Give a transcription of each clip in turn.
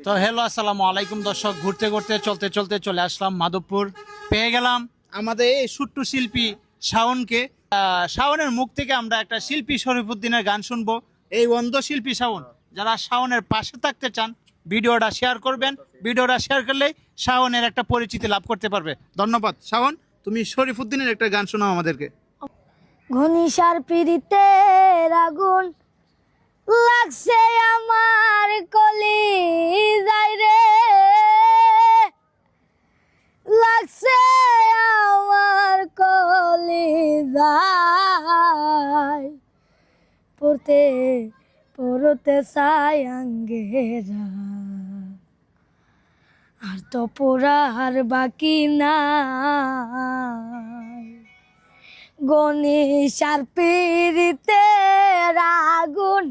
তো হ্যালো আসসালামু আলাইকুম দর্শক, ঘুরতে ঘুরতে চলতে চলতে চলে আসলাম মাধবপুর। পেয়ে গেলাম আমাদের এই সুট্টু শিল্পী শাওনকে। শাওনের মুখ থেকে আমরা একটা শিল্পী শরীফুদ্দিনের গান শুনবো। এই অন্ধ শিল্পী শাওন, যারা শাওনের পাশে থাকতে চান ভিডিওটা শেয়ার করবেন। ভিডিওটা শেয়ার করলেই শাওনের একটা পরিচিতি লাভ করতে পারবে। ধন্যবাদ। শাওন, তুমি শরীফুদ্দিনের একটা গান শোনাও আমাদেরকে। ঘনিশার পিড়িতে আগুন লাগছে আমার কলি যাই রে, লাগছে আমার কলি যাই, পড়তে পড়তে চাই আঙ্গেরা, আর তো পড়ার বাকি নাই। গণেশার পিড়িতে আগুন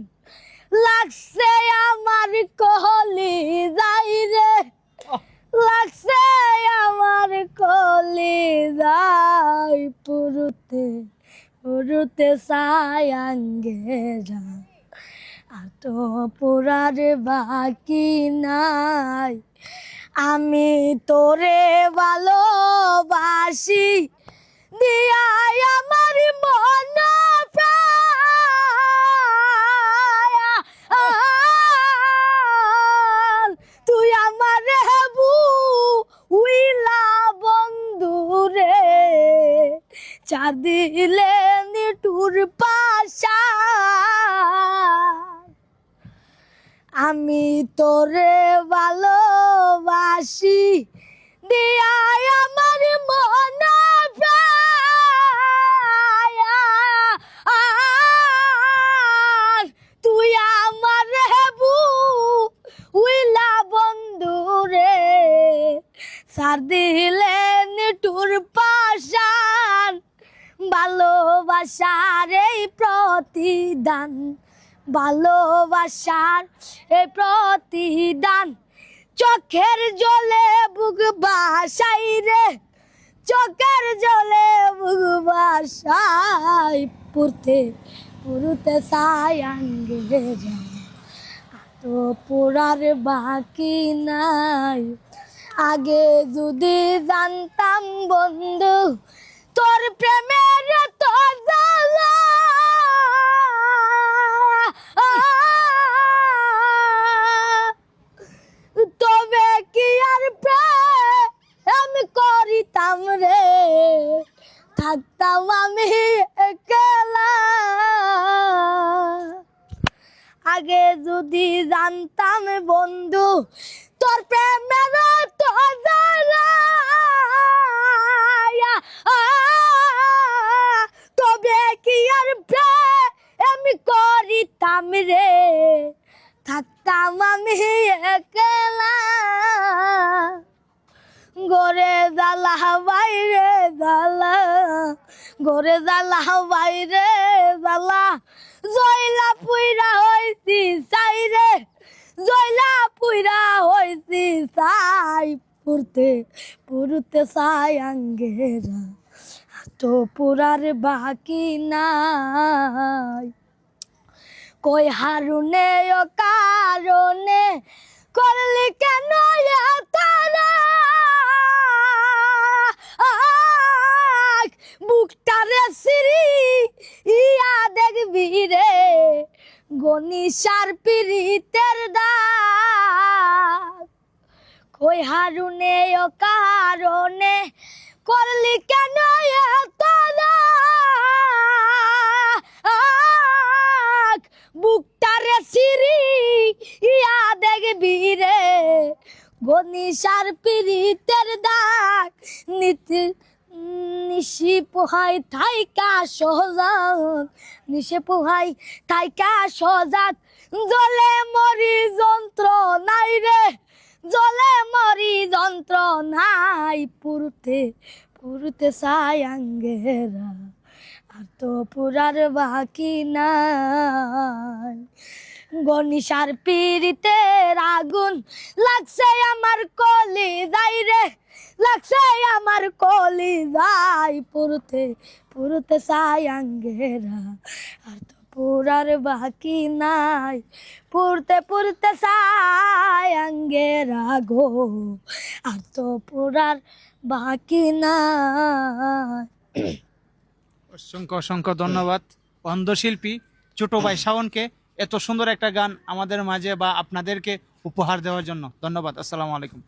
লাগছে আমার কলি যাই রে, লাগছে আমার কলি যাই, পুরুতে পুরুতে চাই আঙ্গেরা, আর তো পুরার বাকি নাই। আমি তোরে ভালোবাসি দিয়াই আমার মন প্রাণ, তুই আমার হেবু উইলা বন্ধু রে, চার দিলে নিটুর পাশা। আমি তোরে ভালোবাসি দিয়াই আমার মন প্রাণ, তুই আমার হেবু উইলা বন্ধু রে, সার দিলে নিটুর পাশান। ভালোবাসার এই প্রতিদান, ভালোবাসার এই প্রতিদান, চোখের জলে বুক বাসাই রে, চোখের জলে বুক বাসাই, পুরতে পুরতে চাই আঙ্গেরা, তো পোড়ার বাকি নাই। আগে যদি জানতাম বন্ধু তোর প্রেমের তো জ্বালা, তবে কি আর প্রেম করিতাম রে, থাকতাম আমি একলা। আগে যদি জানতাম বন্ধু তোর প্রেমের তো জ্বালা, তবে কি আর প্রেম করিতাম রে, থাকতাম আমি একলা। গোরে জ্বালা বাইরে জ্বালা, গোরে জ্বালা বাইরে জ্বালা, জয়লা পুইরা হইছি চাই রে, জয়লা পুইরা হইছি চাই, পুরতে পুরতে চাই আঙ্গেরা, তো পুরার বাকি নাই। কই হারুনে ও কারণে করলি কেন তারা, বুকটারে সিরি ইয়া দেখবি রে, গণিসার পিরিতের দাগ। কই হারুনে ও কারণে করলি কেন তারা, বুকটারে সিরি ইয়া দেখবি রে, গণিসার পিরিতের দাগ। নিশি পোহাই থাইকা সজাগ, নিশে পোহাই থাইকা সজাগ, জলে মরি যন্ত্র নাই রে, জলে মরি যন্ত্র নাই, পুরুতে পুরুতে চাই আঙ্গেরা, আর তো পুরার বাকি নাই। গণিসার পিড়িতে আগুন লাগছে আমার কলি যাই রে, লাগছে আমার কলি যাই, পুরুতে পুরুতে চাই আঙ্গেরা, আর তো পুরার বাকি নাই, পুরতে পুরতে চাই গো, আর তো পুরার বাকি না। অসংখ্য অসংখ্য ধন্যবাদ অন্ধশিল্পী ছোট ভাই শাওনকে এত সুন্দর একটা গান আমাদের মাঝে বা আপনাদেরকে উপহার দেওয়ার জন্য। ধন্যবাদ। আসসালামু আলাইকুম।